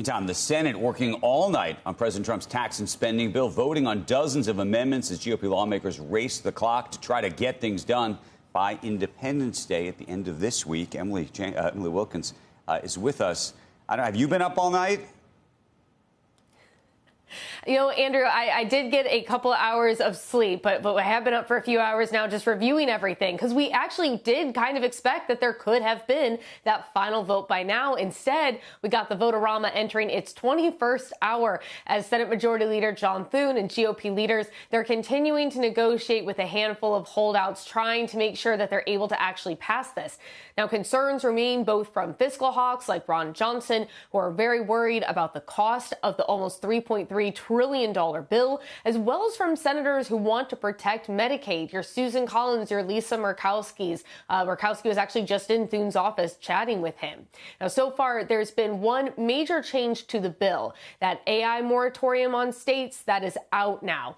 Meantime, the Senate working all night on President Trump's tax and spending bill, voting on dozens of amendments as GOP lawmakers race the clock to try to get things done by Independence Day at the end of this week. Emily Wilkins is with us. Have you been up all night? You know, Andrew, I did get a couple of hours of sleep, but I have been up for a few hours now just reviewing everything, because we actually did kind of expect that there could have been that final vote by now. Instead, we got the vote-a-rama entering its 21st hour as Senate Majority Leader John Thune and GOP leaders, they're continuing to negotiate with a handful of holdouts, trying to make sure that they're able to actually pass this. Now, concerns remain both from fiscal hawks like Ron Johnson, who are very worried about the cost of the almost $3.3 trillion bill, as well as from senators who want to protect Medicaid. Your Susan Collins, your Lisa Murkowski's. Murkowski was actually just in Thune's office chatting with him. Now, so far, there's been one major change to the bill. That AI moratorium on states, that is out now.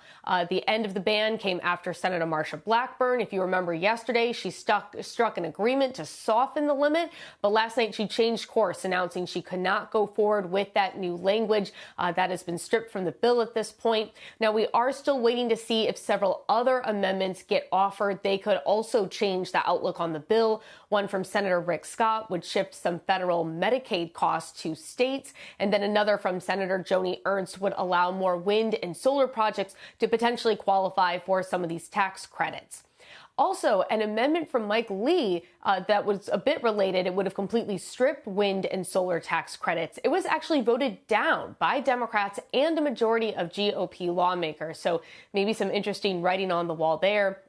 The end of the ban came after Senator Marsha Blackburn. If you remember yesterday, she struck an agreement to soften the limit, but last night she changed course, announcing she could not go forward with that new language that has been stripped from the bill at this point. Now, we are still waiting to see if several other amendments get offered. They could also change the outlook on the bill. One from Senator Rick Scott would shift some federal Medicaid costs to states, and then another from Senator Joni Ernst would allow more wind and solar projects to potentially qualify for some of these tax credits. Also, an amendment from Mike Lee that was a bit related. It would have completely stripped wind and solar tax credits. It was actually voted down by Democrats and a majority of GOP lawmakers. So maybe some interesting writing on the wall there.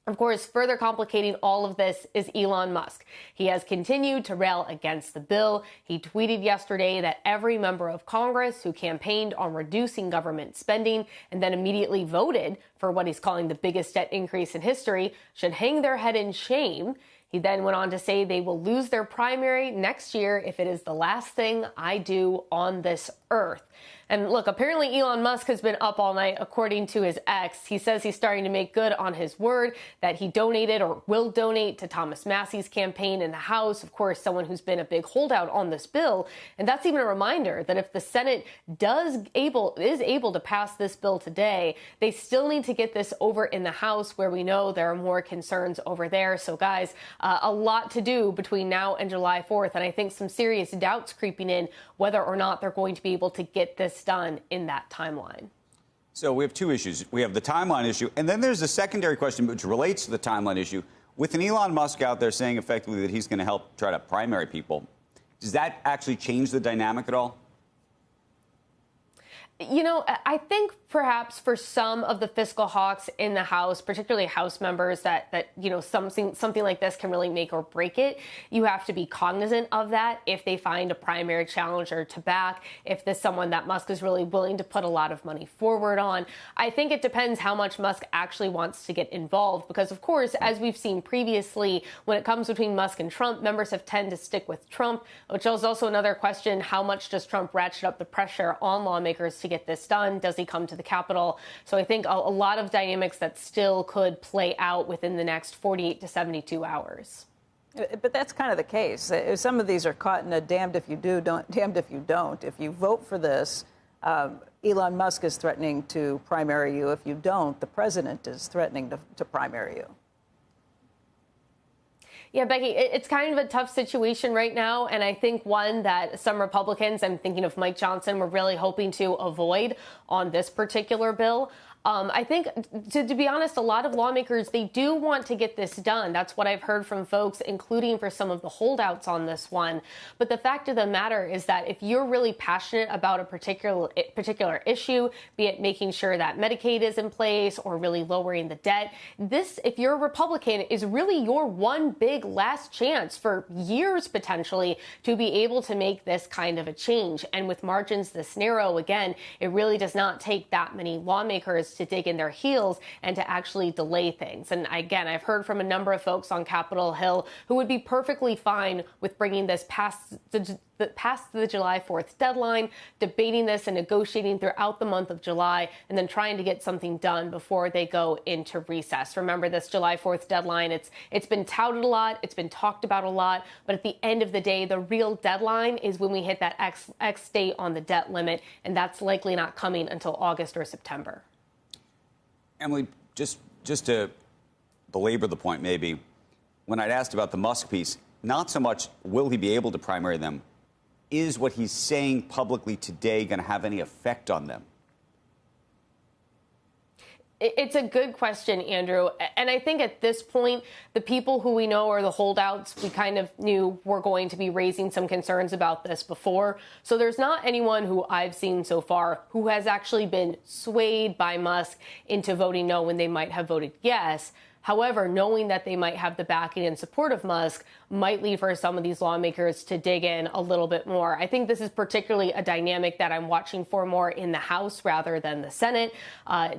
Of course, further complicating all of this is Elon Musk. He has continued to rail against the bill. He tweeted yesterday that every member of Congress who campaigned on reducing government spending and then immediately voted for what he's calling the biggest debt increase in history should hang their head in shame. He then went on to say they will lose their primary next year if it is the last thing I do on this earth. And look, apparently Elon Musk has been up all night, according to his ex. He says he's starting to make good on his word that he donated or will donate to Thomas Massey's campaign in the House. Of course, someone who's been a big holdout on this bill. And that's even a reminder that if the Senate is able to pass this bill today, they still need to get this over in the House, where we know there are more concerns over there. So, guys, a lot to do between now and July 4th. And I think some serious doubts creeping in whether or not they're going to be able to get this done in that timeline. So we have two issues. We have the timeline issue, and then there's a secondary question which relates to the timeline issue. With an Elon Musk out there saying effectively that he's going to help try to primary people, does that actually change the dynamic at all? You know, I think perhaps for some of the fiscal hawks in the House, particularly House members, that you know, something like this can really make or break it. You have to be cognizant of that if they find a primary challenger to back, if there's someone that Musk is really willing to put a lot of money forward on. I think it depends how much Musk actually wants to get involved, because, of course, as we've seen previously, when it comes between Musk and Trump, members have tended to stick with Trump, which is also another question. How much does Trump ratchet up the pressure on lawmakers to get this done? Does he come to the Capitol? So I think a lot of dynamics that still could play out within the next 48 to 72 hours. But that's kind of the case. Some of these are caught in a damned if you do, damned if you don't. If you vote for this, Elon Musk is threatening to primary you. If you don't, the president is threatening to primary you. Yeah, Becky, it's kind of a tough situation right now, and I think one that some Republicans, I'm thinking of Mike Johnson, were really hoping to avoid on this particular bill. I think, to be honest, a lot of lawmakers, they do want to get this done. That's what I've heard from folks, including for some of the holdouts on this one. But the fact of the matter is that if you're really passionate about a particular issue, be it making sure that Medicaid is in place or really lowering the debt, this, if you're a Republican, is really your one big last chance for years potentially to be able to make this kind of a change. And with margins this narrow, again, it really does not take that many lawmakers to dig in their heels and to actually delay things. And again, I've heard from a number of folks on Capitol Hill who would be perfectly fine with bringing this past the July 4th deadline, debating this and negotiating throughout the month of July, and then trying to get something done before they go into recess. Remember, this July 4th deadline, it's been touted a lot, it's been talked about a lot, but at the end of the day, the real deadline is when we hit that X date on the debt limit, and that's likely not coming until August or September. Emily, just to belabor the point, maybe, when I'd asked about the Musk piece, not so much will he be able to primary them, is what he's saying publicly today going to have any effect on them? It's a good question, Andrew. And I think at this point, the people who we know are the holdouts, we kind of knew were going to be raising some concerns about this before. So there's not anyone who I've seen so far who has actually been swayed by Musk into voting no when they might have voted yes. However, knowing that they might have the backing and support of Musk might lead for some of these lawmakers to dig in a little bit more. I think this is particularly a dynamic that I'm watching for more in the House rather than the Senate.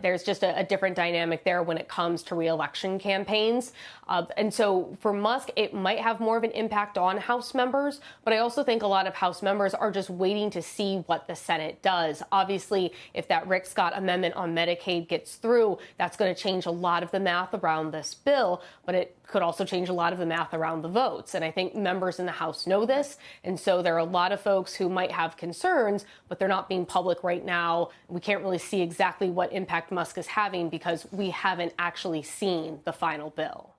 There's just a different dynamic there when it comes to reelection campaigns. And so for Musk, it might have more of an impact on House members, but I also think a lot of House members are just waiting to see what the Senate does. Obviously, if that Rick Scott amendment on Medicaid gets through, that's going to change a lot of the math around this bill, but it could also change a lot of the math around the votes. And I think members in the House know this. And so there are a lot of folks who might have concerns, but they're not being public right now. We can't really see exactly what impact Musk is having because we haven't actually seen the final bill.